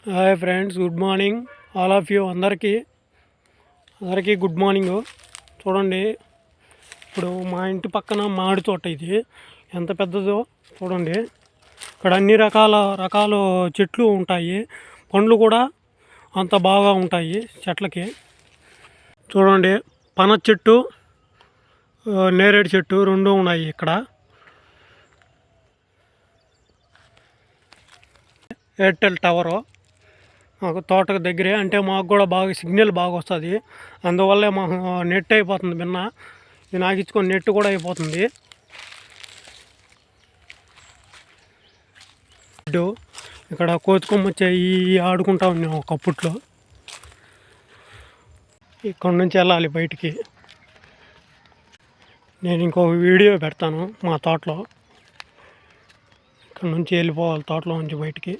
Hi friends, good morning all of you. అందరికీ good morning. చూడండి, ఇప్పుడు మా ఇంటి పక్కన మామిడి తోట. ఇది ఎంత పెద్దదో చూడండి. ఇక్కడ అన్ని రకాల చెట్లు ఉంటాయి. పండ్లు కూడా అంత బాగా ఉంటాయి చెట్లకి. చూడండి, పనస చెట్టు, నేరేడు చెట్టు రెండు ఉన్నాయి ఇక్కడ. ఎయిర్టెల్ టవరు మాకు తోటకు దగ్గరే, అంటే మాకు కూడా బాగా సిగ్నల్ బాగా వస్తుంది. అందువల్లే మాకు నెట్ అయిపోతుంది. ఇది నాకు ఇచ్చుకొని నెట్ కూడా అయిపోతుంది. ఇక్కడ కోతుకొమ్మ వచ్చాయి, ఆడుకుంటా ఉన్నాం ఒకప్పట్లో. ఇక్కడ నుంచి వెళ్ళాలి బయటికి. నేను ఇంకొక వీడియో పెడతాను మా తోటలో. ఇక్కడ నుంచి వెళ్ళిపోవాలి తోటలో నుంచి బయటికి.